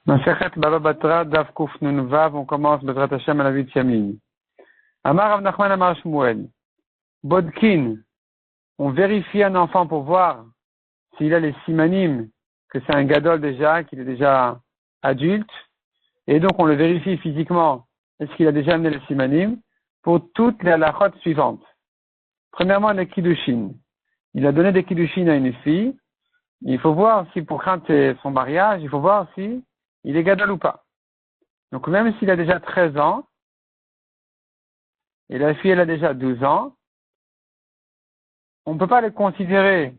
Masechet Baba Batra Daf Kuf Nun Vav, on commence Bezrat Hashem à la 8e ligne. Amar Rav Nachman Amar Shmuel. Bodkin, on vérifie un enfant pour voir s'il a les simanim, que c'est un gadol déjà, qu'il est déjà adulte, et donc on le vérifie physiquement, est-ce qu'il a déjà amené les simanim, pour toutes les halachot suivantes. Premièrement, les kiddushin. Il a donné des kiddushin à une fille, il faut voir si pour craindre son mariage, il faut voir si il est gadol ou pas. Donc même s'il a déjà 13 ans, et la fille elle a déjà 12 ans, on ne peut pas les considérer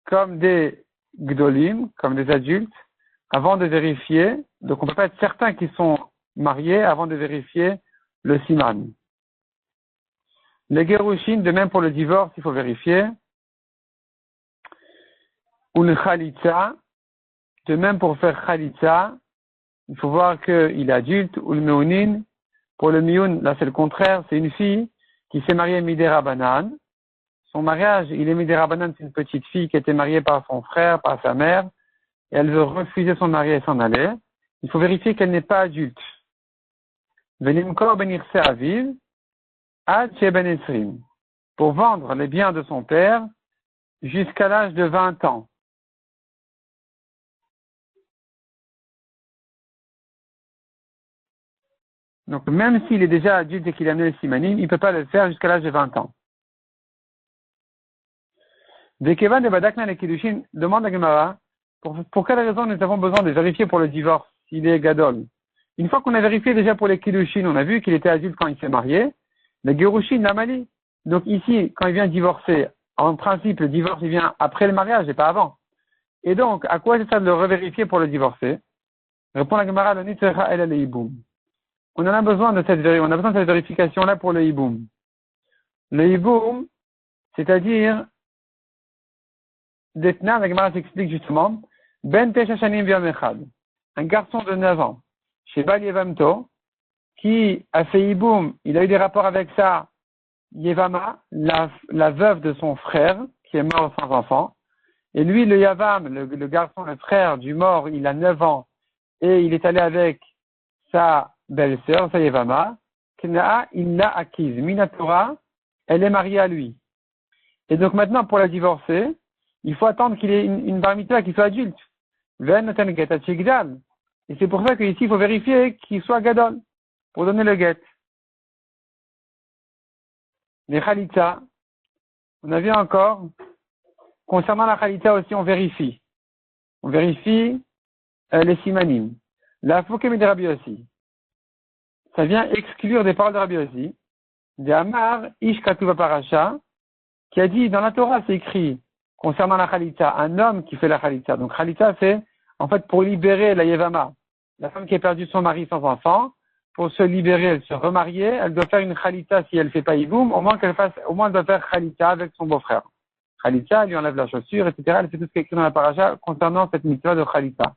comme des gdolim, comme des adultes, avant de vérifier. Donc on ne peut pas être certain qu'ils sont mariés avant de vérifier le siman. Les gerushin, de même pour le divorce, il faut vérifier. Ou le khalitza, de même pour faire khalitza, il faut voir qu'il est adulte. Ou le meunin, pour le mioun, là c'est le contraire, c'est une fille qui s'est mariée midei rabanan. Son mariage, il est midei rabanan, c'est une petite fille qui était mariée par son frère, par sa mère, et elle veut refuser son mari et s'en aller. Il faut vérifier qu'elle n'est pas adulte. Venimkor benirse aviv, ad sheben esrim, pour vendre les biens de son père jusqu'à l'âge de 20 ans. Donc, même s'il est déjà adulte et qu'il a amené le simanim, il ne peut pas le faire jusqu'à l'âge de 20 ans. Dekevan de Badakna le Kiddushin demande à Gemara, pour quelle raison nous avons besoin de vérifier pour le divorce, s'il est gadol. Une fois qu'on a vérifié déjà pour les Kiddushin, on a vu qu'il était adulte quand il s'est marié, le Gerushin l'a mali. Donc ici, quand il vient divorcer, en principe, le divorce, il vient après le mariage et pas avant. Et donc, à quoi c'est ça de le revérifier pour le divorcer? Répond la Gemara, le Nitzrecha el Iboum. On en a besoin de cette vérification-là pour le hiboum. Le hiboum, c'est-à-dire, Detna, la Gemara s'explique justement, Ben Tesha Shanim V'yom Echad, un garçon de 9 ans, chez Bal Yevamto, qui a fait hiboum, il a eu des rapports avec sa Yevama, la veuve de son frère, qui est mort sans enfant, et lui, le Yavam, le garçon, le frère du mort, il a 9 ans, et il est allé avec sa belle-sœur, sa Yevama, Kna'a, il l'a acquise. Minatora, elle est mariée à lui. Et donc maintenant, pour la divorcer, il faut attendre qu'il ait une bar mitzvah, qu'il soit adulte. Et c'est pour ça qu'ici, il faut vérifier qu'il soit gadol, pour donner le get. Les khalitza, on a vu encore, concernant la khalitza aussi, on vérifie. On vérifie les simanim. La Foukémi de Rabbi Yossi. Ça vient exclure des paroles de Rabbi Yossi. De Amar Ish Katuva Parasha, qui a dit, dans la Torah, c'est écrit, concernant la Khalitza, un homme qui fait la Khalitza. Donc Khalitza, c'est, en fait, pour libérer la Yevama, la femme qui a perdu son mari sans enfant, pour se libérer, elle se remarier, elle doit faire une Khalitza si elle ne fait pas Yiboum, au moins elle doit faire Khalitza avec son beau-frère. Khalitza, elle lui enlève la chaussure, etc. Elle fait tout ce qui est écrit dans la Parasha concernant cette mitzvah de Khalitza.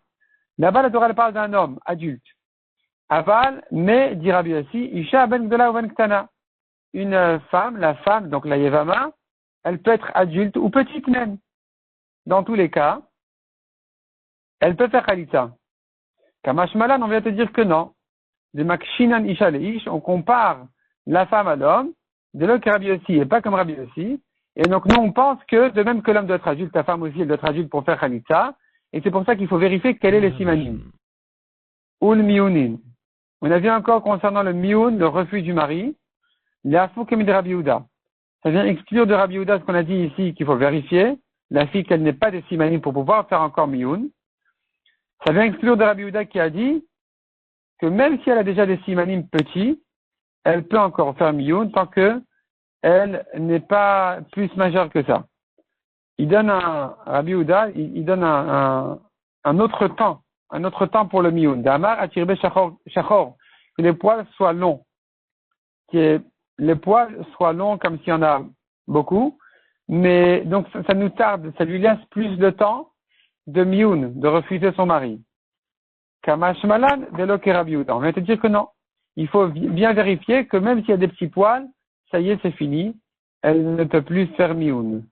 Là-bas, la Torah, elle parle d'un homme adulte. Aval, mais, dit Rabbi Yossi, Isha ben Gdola ou ben Ktana. Une femme, la femme, donc la Yevama, elle peut être adulte ou petite même. Dans tous les cas, elle peut faire Khalitza. Kamash Malan, on vient te dire que non. De Makshinan Isha Leish, on compare la femme à l'homme, de là que Rabbi Yossi et pas comme Rabbi Yossi. Et donc, nous, on pense que, de même que l'homme doit être adulte, la femme aussi, elle doit être adulte pour faire Khalitza. Et c'est pour ça qu'il faut vérifier quel est le simanim. Ou le miounin. On a vu encore concernant le mioun, le refus du mari, la foukemi de Rabbi Yehuda. Ça vient exclure de Rabbi Yehuda ce qu'on a dit ici, qu'il faut vérifier, la fille qu'elle n'est pas des simanim pour pouvoir faire encore mioun. Ça vient exclure de Rabbi Yehuda qui a dit que même si elle a déjà des simanim petits, elle peut encore faire mioun tant que elle n'est pas plus majeure que ça. Il donne Rabbi Yehuda, il donne un autre temps pour le mioun. D'Amar atirbe shachor, que les poils soient longs, les poils soient longs comme s'il y en a beaucoup, mais donc ça nous tarde, ça lui laisse plus de temps de mioun, de refuser son mari. Kamash malan de lo ke Rabbi Yehuda. On vient te dire que non. Il faut bien vérifier que même s'il y a des petits poils, ça y est, c'est fini, elle ne peut plus faire mioun.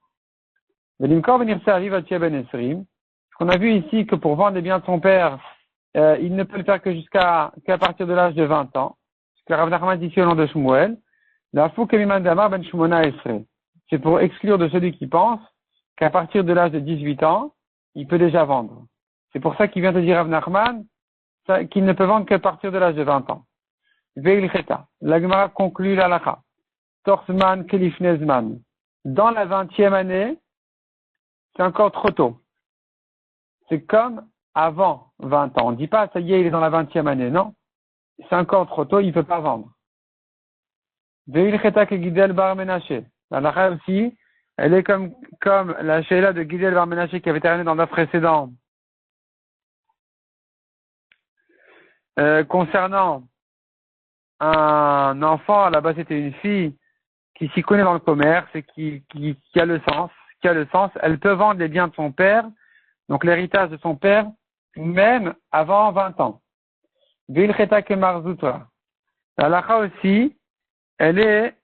Velimkor venir ça arrive à Tiaben Esrim. On a vu ici que pour vendre les biens de son père il ne peut le faire qu'à partir de l'âge de 20 ans. Ce que Rav Nachman dit ici au nom de Shmuel. La fou kemiman damar ben Shmona esre. C'est pour exclure de celui qui pense qu'à partir de l'âge de 18 ans, il peut déjà vendre. C'est pour ça qu'il vient de dire Rav Nachman qu'il ne peut vendre qu'à partir de l'âge de 20 ans. Veil cheta. La Gemara conclut l'halakha. Torsman kelifnezman. Dans la 20e année, c'est encore trop tôt. C'est comme avant 20 ans. On ne dit pas, ça y est, il est dans la 20e année. Non. C'est encore trop tôt, il ne peut pas vendre. Veil cheta ke Gidel bar Menaché. L'halakha aussi, elle est comme la Sheila de Gidel bar Menaché qui avait terminé dans le précédent. Concernant un enfant, à la base c'était une fille qui s'y connaît dans le commerce et qui a le sens, elle peut vendre les biens de son père, donc l'héritage de son père, même avant 20 ans. Veil cheta ke marzutra. La halakha aussi, elle est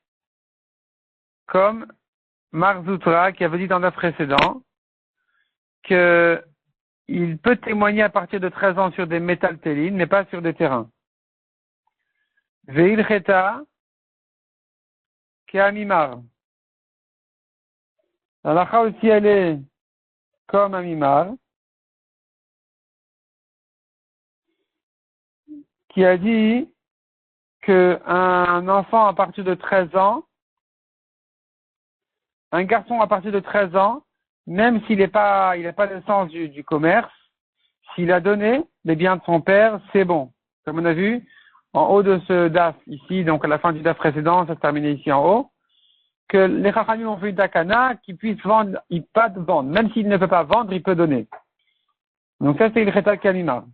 comme Marzutra qui avait dit dans le précédent que il peut témoigner à partir de 13 ans sur des métaltélines, mais pas sur des terrains. Veil cheta ke amimar. La halakha aussi, elle est comme amimar, qui a dit qu'un enfant à partir de 13 ans, un garçon à partir de 13 ans, même s'il n'a pas le sens du commerce, s'il a donné les biens de son père, c'est bon. Comme on a vu, en haut de ce DAF ici, donc à la fin du DAF précédent, ça se terminait ici en haut, que les Chachamim ont fait une takana qui puisse vendre, il peut vendre. Même s'il ne peut pas vendre, il peut donner. Donc ça, c'est il cheta kamima.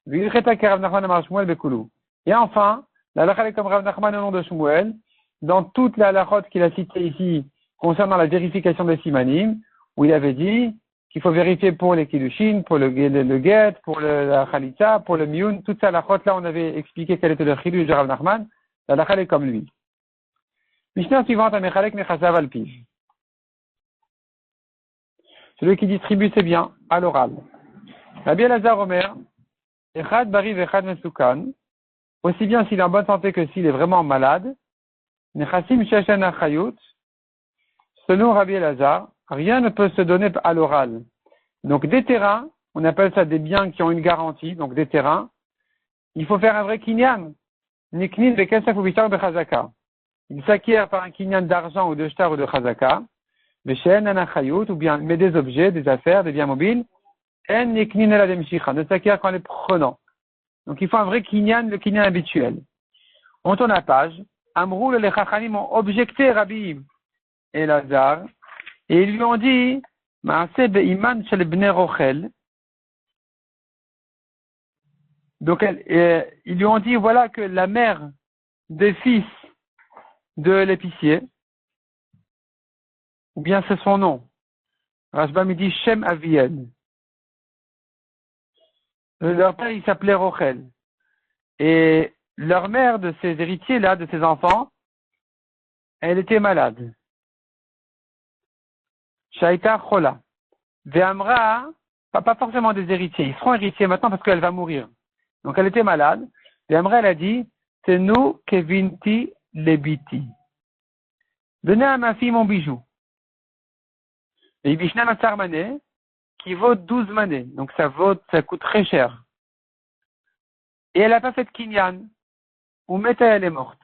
Il cheta Rav Nachman amar Shmuel bekoulou. Et enfin, la halakha est comme Rav Nachman au nom de Shmuel, dans toute la halachot qu'il a citée ici, concernant la vérification des simanim, où il avait dit qu'il faut vérifier pour les kiddushin, pour le get, pour la chalitza, pour le miyun, toute ça halachot, là on avait expliqué quel était le chidush de Rav Nachman, la halakha est comme lui. Mishnah suivante, Amechalek Nechasav Alpiv. Celui qui distribue ses biens à l'oral. Rabbi Elazar Omer, Echad Bari Echad Mesukan, aussi bien s'il est en bonne santé que s'il est vraiment malade, Nechasim Sheshen Achayut, selon Rabbi Elazar, rien ne peut se donner à l'oral. Donc des terrains, on appelle ça des biens qui ont une garantie, donc des terrains, il faut faire un vrai kinyan. Niknin Bekesef ou Bishar Bechazaka. Il s'acquiert par un kinyan d'argent ou de shtar ou de chazaka, Beshen Anachayut, ou bien mais des objets, des affaires, des biens mobiles, En Niknin El Ademshicha, ne s'acquiert qu'en les prenant. Donc il faut un vrai kinyan, le kinyan habituel. On tourne la page, Amrou les Chachamim ont objecté Rabbi Elazar, et ils lui ont dit, Maaseh be'iman shel bnei rochel. Donc ils lui ont dit, voilà que la mère des fils de l'épicier, ou bien c'est son nom. Rashba me dit Shem Aviel. Leur père, il s'appelait Rochel. Et leur mère de ces héritiers-là, de ces enfants, elle était malade. Shaita Chola. Ve'amra, pas forcément des héritiers. Ils seront héritiers maintenant parce qu'elle va mourir. Donc elle était malade. Ve'amra, elle a dit, c'est nous kevinti lebiti. Donnez à ma fille mon bijou. Et Bishna Matsar Mané, qui vaut 12 manées. Donc ça coûte très cher. Et elle n'a pas fait de kinyan. Ou Meta, elle est morte.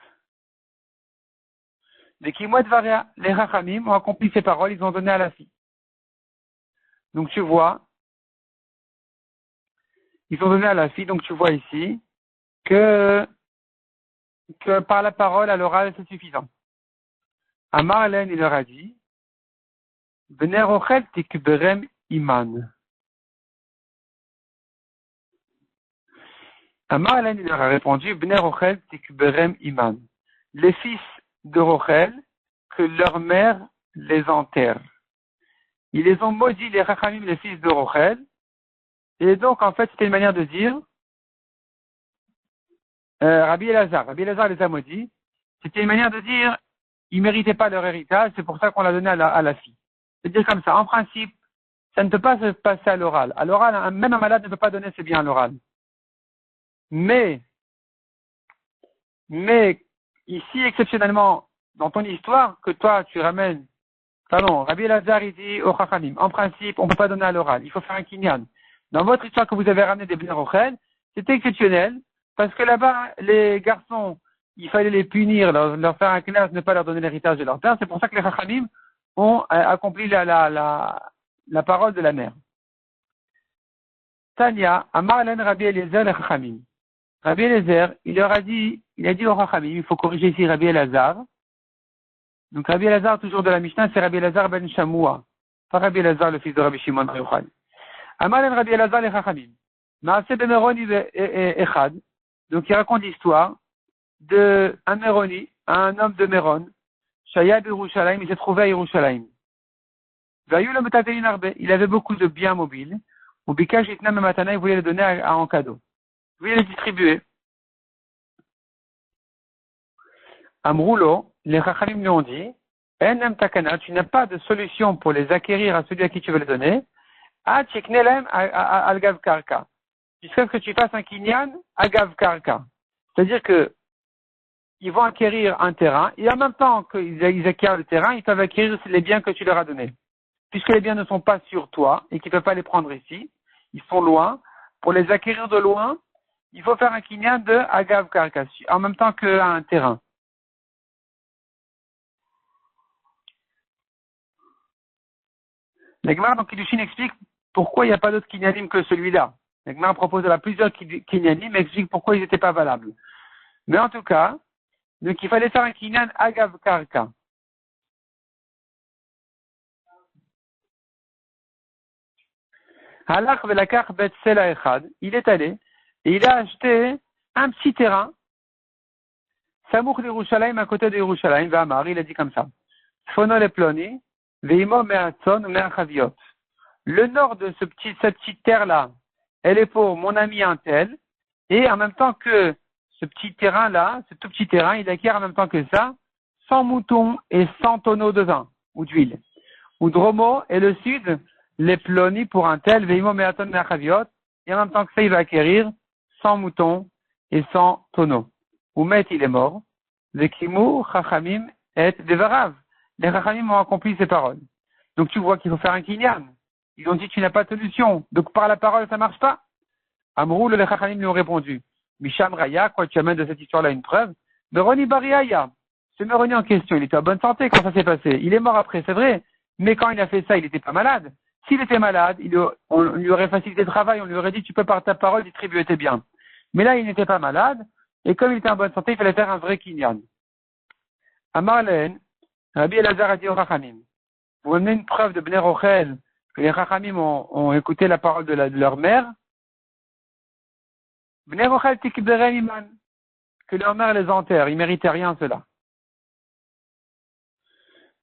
Les Kimouet Varia, les Rachamim ont accompli ces paroles, ils ont donné à la fille. Donc tu vois, ils ont donné à la fille, donc tu vois ici, que par la parole, à l'oral, c'est suffisant. Amar Hélène, il leur a dit, Bnei Rochel tikberem iman. Amar Hélène, il leur a répondu, Bnei Rochel tikberem iman. Les fils de Rochel, que leur mère les enterre. Ils les ont maudits, les Rachamim, les fils de Rochel. Et donc, en fait, c'était une manière de dire, Rabbi Elazar les a maudits. C'était une manière de dire, ils ne méritaient pas leur héritage, c'est pour ça qu'on l'a donné à la fille. C'est-à-dire comme ça, en principe, ça ne peut pas se passer à l'oral. À l'oral, même un malade ne peut pas donner ses biens à l'oral. Mais ici, exceptionnellement, dans ton histoire, que toi, tu ramènes, pardon, Rabbi Elazar, il dit au Chachamim, en principe, on ne peut pas donner à l'oral, il faut faire un kinyan. Dans votre histoire que vous avez ramené des Bnei Rochel, c'était exceptionnel, parce que là-bas, les garçons, il fallait les punir, leur faire un kinyan, ne pas leur donner l'héritage de leur père. C'est pour ça que les Chachamim ont accompli la parole de la mère. Tanya, Amar Len Rabbi Eliezer, les Chachamim. Rabbi Eliezer, il a dit au Chachamim, il faut corriger ici Rabbi Elazar. Donc Rabbi Elazar, toujours de la Mishnah, c'est Rabbi Elazar ben Shamoua. Pas Rabbi Elazar, le fils de Rabbi Shimon Bar Yochai. Amar Len Rabbi Elazar, les Chachamim. Maaseh beMeron Echad. Donc il raconte l'histoire de un Meroni, un homme de Méron. Shaya Yerushalayim, il s'est trouvé à Yerushalayim. Il avait beaucoup de biens mobiles. Ou Bikash Itnam Matana, il voulait les donner en cadeau. Il voulait les distribuer. Amroulo, les Chachamim lui ont dit, Enem Takana, tu n'as pas de solution pour les acquérir à celui à qui tu veux les donner. Cheknelem Algav Karka. Jusqu'à ce que tu fasses un kinyan Agav Karka. C'est-à-dire que ils vont acquérir un terrain, et en même temps qu'ils acquièrent le terrain, ils peuvent acquérir les biens que tu leur as donnés. Puisque les biens ne sont pas sur toi, et qu'ils ne peuvent pas les prendre ici, ils sont loin. Pour les acquérir de loin, il faut faire un kinyan de Agav Karka, en même temps qu'un terrain. L'Egmar, donc, Kiddushin explique pourquoi il n'y a pas d'autre kinyanim que celui-là. L'Egmar propose à plusieurs kinyanim, mais explique pourquoi ils n'étaient pas valables. Mais en tout cas, donc il fallait faire un kinyan Agav Karka. Halach velakach bet sela echad. Il est allé et il a acheté un petit terrain, Samouk d'Yerushalayim, à côté de Yerushalayim, Vamar, il a dit comme ça. Fono le ploni, veimo me'atzon me'achaviot. Le nord de cette petite terre-là, elle est pour mon ami un tel, et en même temps que ce petit terrain-là, ce tout petit terrain, il acquiert en même temps que ça, 100 moutons et 100 tonneaux de vin, ou d'huile. Ou Dromo et le sud, les plonis pour un tel, veimo me'atzon me'achaviot, et en même temps que ça, il va acquérir 100 moutons et 100 tonneaux. Oumet, il est mort. Le Kimur, Chachamim, et Devarav. Les Chachamim ont accompli ces paroles. Donc tu vois qu'il faut faire un kinyan. Ils ont dit tu n'as pas de solution. Donc par la parole, ça marche pas. Amrou, les Chachamim lui ont répondu. Misham Raya, quoi, tu amènes de cette histoire-là une preuve. Meroni Bariaya. Ce Meroni en question, il était en bonne santé quand ça s'est passé. Il est mort après, c'est vrai. Mais quand il a fait ça, il n'était pas malade. S'il était malade, on lui aurait facilité le travail, on lui aurait dit tu peux par ta parole distribuer tes biens. Mais là, il n'était pas malade. Et comme il était en bonne santé, il fallait faire un vrai kinyan. Amar Len, Rabbi Elazar a dit au Chachamim, vous amenez une preuve de Bnei Rochel, que les Chachamim ont écouté la parole de leur mère. Bnei Rochel tikberen iman, que leur mère les enterre, ils méritaient rien cela.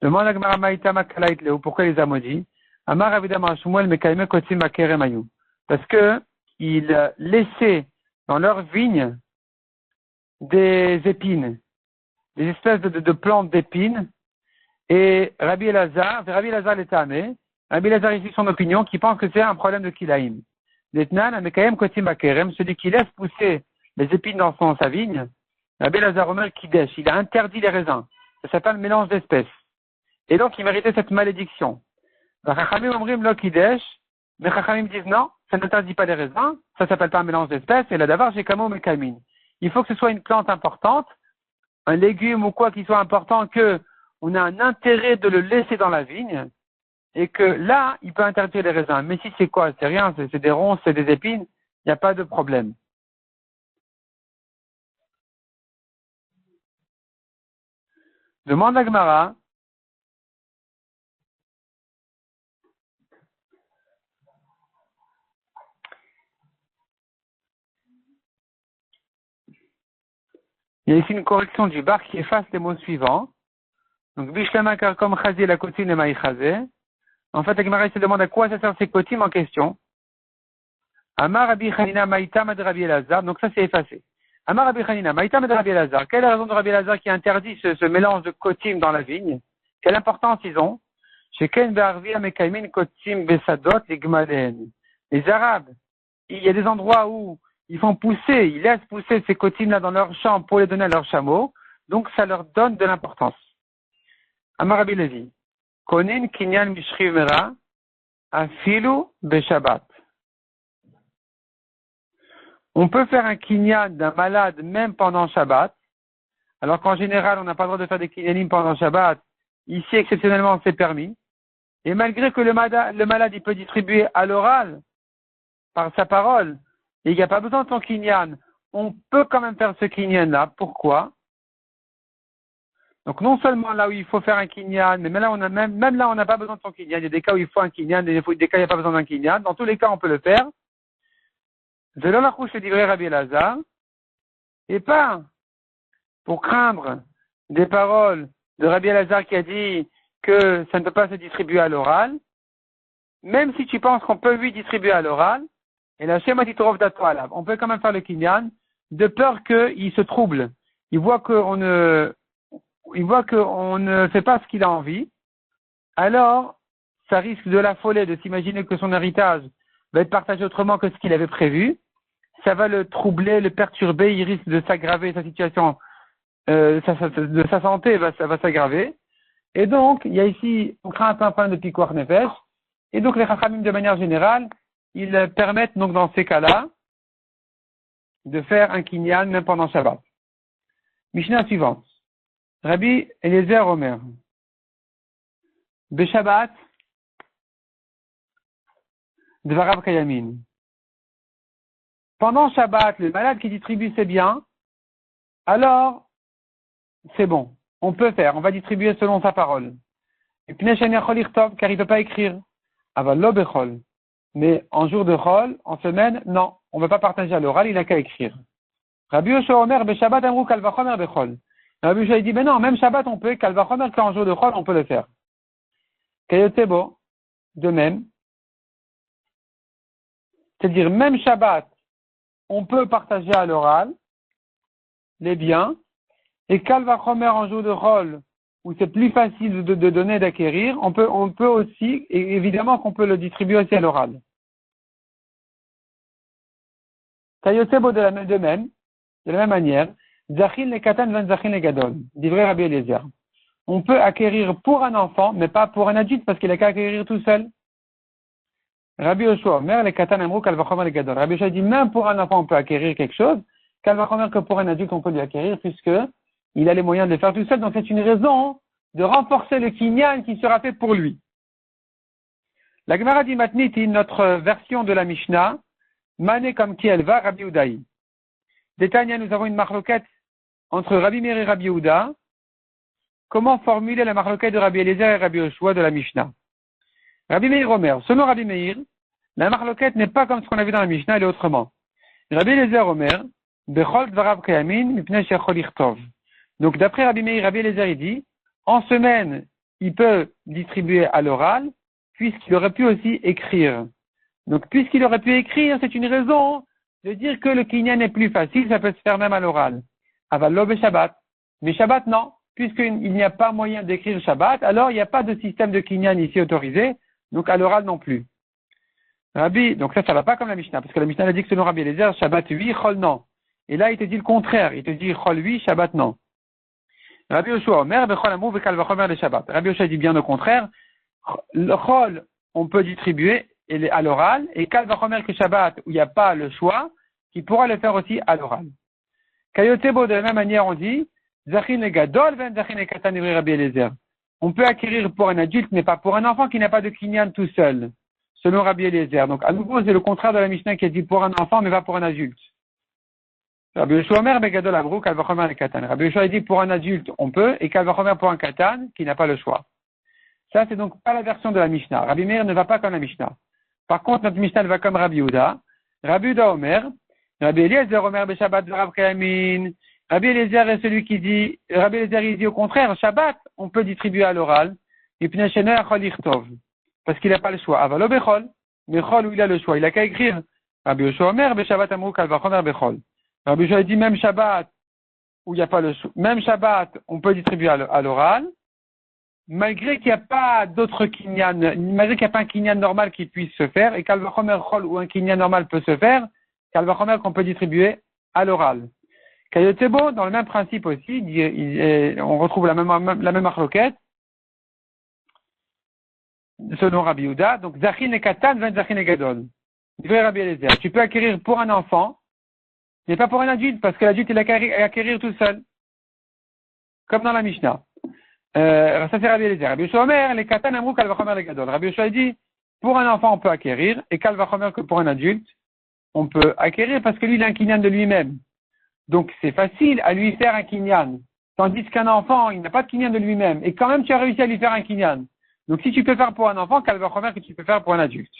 Demande à Gemara Maïta Makalait Leo, pourquoi les a maudits? Amar Avidam Shmuel Mekaime Kotzim Makerem Ayou. Parce que ils laissaient dans leur vigne des épines, des espèces de plantes d'épines, et Rabbi Elazar l'était amé, Rabbi Elazar ici son opinion, qui pense que c'est un problème de Kilaïm. L'Etnan, Amekayem Kotim Bakerem, celui qui laisse pousser les épines dans sa vigne, Rabbi Elazar Omer Kidesh, il a interdit les raisins. Ça s'appelle mélange d'espèces. Et donc il méritait cette malédiction. Chachamim Omrim Lo Kidesh, mais Chachamim disent non, ça n'interdit pas les raisins, ça s'appelle pas un mélange d'espèces, et là d'abord j'ai Kamo Mekamin. Il faut que ce soit une plante importante, un légume ou quoi qui soit important, que on a un intérêt de le laisser dans la vigne, et que là, il peut interdire les raisins. Mais si c'est quoi? C'est rien, c'est des ronces, c'est des épines, il n'y a pas de problème. Demande à Gemara. Il y a ici une correction du bar qui efface les mots suivants. Donc, Bishlama Karkom Chazi la Kotim et Maïchazé. En fait, la Gemara se demande à quoi ça sert ces Kotim en question. Amar Rabbi Chanina Maïtam ad Rabbi Elazar. Donc, ça c'est effacé. Amar Rabbi Chanina Maïtam ad Rabbi Elazar. Quelle est la raison de Rabbi Elazar qui interdit ce mélange de Kotim dans la vigne? Quelle importance ils ont? Sheken Be'arvia Mekaimin Kotim Besadot Ligmalen. Les Arabes, il y a des endroits où ils font pousser, ils laissent pousser ces cotines-là dans leur champ pour les donner à leurs chameaux, donc ça leur donne de l'importance. Amar Rabbi Levi, Konin kinyan mishrivera afilu beshabbat. On peut faire un kinyan d'un malade même pendant Shabbat, alors qu'en général, on n'a pas le droit de faire des kinyanim pendant Shabbat. Ici, exceptionnellement, c'est permis. Et malgré que le malade, il peut distribuer à l'oral, par sa parole, et il n'y a pas besoin de son kinyan, on peut quand même faire ce kinyan-là. Pourquoi? Donc, non seulement là où il faut faire un kinyan, mais même là, on n'a pas besoin de son kinyan. Il y a des cas où il faut un kinyan, des cas où il n'y a pas besoin d'un kinyan. Dans tous les cas, on peut le faire. Je donne la couche de Rabbi Elazar, et pas pour craindre des paroles de Rabbi Elazar qui a dit que ça ne peut pas se distribuer à l'oral, même si tu penses qu'on peut lui distribuer à l'oral, et la Shema Titorov d'Atoalav, on peut quand même faire le kinyan, de peur qu'il se trouble. Il voit qu'on ne fait pas ce qu'il a envie, alors ça risque de l'affoler, de s'imaginer que son héritage va être partagé autrement que ce qu'il avait prévu. Ça va le troubler, le perturber, il risque de s'aggraver, sa situation de sa santé ça va s'aggraver. Et donc, il y a ici, on craint un point de pikuach nefesh, et donc les chachamim de manière générale, ils permettent donc dans ces cas-là de faire un kinyan même pendant Shabbat. Mishnah suivante. Rabbi Eliezer Omer. Beshabbat, Dvarav Kayamin. Pendant Shabbat, le malade qui distribue ses biens, alors, c'est bon. On peut faire. On va distribuer selon sa parole. Car il ne peut pas écrire. Mais en jour de chol, en semaine, non. On ne veut pas partager à l'oral, il n'a qu'à écrire. Rabbi Yoshua Omer, Beshabbat Amrou Kalvachomer Bechol. Rabbi Yoshua dit, mais non, même Shabbat, on peut, Kalvachomer, qu'en jour de chol, on peut le faire. Kayotebo, de même. C'est-à-dire, même Shabbat, on peut partager à l'oral les biens, et Kalvachomer en jour de chol, où c'est plus facile de donner, d'acquérir, on peut aussi, et évidemment qu'on peut le distribuer aussi à l'oral. Kayotebo de la même manière, Zachin le Katan van Zachin le Gadol, d'ivrei Rabbi Eliezer. On peut acquérir pour un enfant, mais pas pour un adulte, parce qu'il a qu'à acquérir tout seul. Rabbi Yoshua, Omer le Katan Amrou Kalvachomer le Gadol. Rabbi Yoshua dit, même pour un enfant, on peut acquérir quelque chose, Kalvachomer que pour un adulte, on peut lui acquérir, puisque il a les moyens de le faire tout seul, donc c'est une raison de renforcer le kinyan qui sera fait pour lui. La Gemara dit Matniti, notre version de la Mishnah, Mané comme qui elle va, Rabbi Udaï. Détania, nous avons une marloquette entre Rabbi Meir et Rabbi Yehuda. Comment formuler la marloquette de Rabbi Eliezer et Rabbi Yoshua de la Mishnah? Rabbi Meir Omer, selon Rabbi Meir, la marloquette n'est pas comme ce qu'on a vu dans la Mishnah, elle est autrement. Rabbi Eliezer Omer, Bechol Dvarav Kayamin, Mipnei Shechol Ichtov. Donc, d'après Rabbi Meir, Rabbi Eliezer, il dit, en semaine, il peut distribuer à l'oral, puisqu'il aurait pu aussi écrire. Donc, puisqu'il aurait pu écrire, c'est une raison de dire que le kinyan est plus facile, ça peut se faire même à l'oral. Aval be Shabbat. Mais Shabbat, non. Puisqu'il n'y a pas moyen d'écrire Shabbat, alors il n'y a pas de système de kinyan ici autorisé, donc à l'oral non plus. Donc ça va pas comme la Mishnah, parce que la Mishnah a dit que selon Rabbi Eliezer, Shabbat oui, Chol non. Et là, il te dit le contraire, il te dit Chol oui, Shabbat non. Rabbi Yoshua Omer, Bechol Amou, Bekal Vachomer le Shabbat. Rabbi Yoshua dit bien le contraire. Le Chol, on peut distribuer à l'oral, et Kal Vachomer que Shabbat, où il n'y a pas le choix, qui pourra le faire aussi à l'oral. Kayotebo, de la même manière, on dit, Zachin le Gadol, Ven Zachin le Katan, Rabbi Eliezer. On peut acquérir pour un adulte, mais pas pour un enfant qui n'a pas de kinyan tout seul, selon Rabbi Eliezer. Donc, à nouveau, c'est le contraire de la Mishnah qui a dit pour un enfant, mais pas pour un adulte. Rabbi Yoshua Omer, Begadol Avrou, Kal Vachomer le Katan. Rabbi Yoshua dit pour un adulte, on peut, et Kal Vachomer pour un Katan, qui n'a pas le choix. Ça, c'est donc pas la version de la Mishnah. Rabbi Meir ne va pas comme la Mishnah. Par contre, notre Mishnah va comme Rabbi Yehuda. Rabbi Yehuda Omer, Rabbi Eliezer Omer Beshabbat Dvarav Kayamin. Rabbi Eliezer est celui qui dit, Rabbi Eliezer il dit au contraire, Shabbat, on peut distribuer à l'oral. Parce qu'il n'a pas le choix. Avalo Bechol, mais Chol où il a le choix, il a qu'à écrire. Rabbi Yoshua Omer Beshabbat Amrou Kal Vachomer Bechol. Rabbi Yoshua dit même Shabbat, où il n'y a pas le choix, même Shabbat, on peut distribuer à l'oral. Malgré qu'il n'y a pas d'autres kinyan, malgré qu'il n'y a pas un kinyan normal qui puisse se faire, et Kalvachomer Chol où un kinyan normal peut se faire, Kalvachomer qu'on peut distribuer à l'oral. Kayotebo, dans le même principe aussi, on retrouve la même marloquette, selon Rabbi Yehuda. Donc, Zachin et Katan, Zachin et Gadol. Rabbi Eliezer. Tu peux acquérir pour un enfant, mais pas pour un adulte, parce que l'adulte, il a qu'à acquérir tout seul. Comme dans la Mishnah. Ça c'est Rabbi Eliezer. Rabbi Yoshua Omer, les Katan Amrou, Kalvachomer, les Gadol. Rabbi Yoshua dit, pour un enfant, on peut acquérir, et Kalvachomer que pour un adulte, on peut acquérir parce que lui, il a un kinyan de lui-même. Donc, c'est facile à lui faire un kinyan. Tandis qu'un enfant, il n'a pas de kinyan de lui-même. Et quand même, tu as réussi à lui faire un kinyan. Donc, si tu peux faire pour un enfant, Kalvachomer que tu peux faire pour un adulte.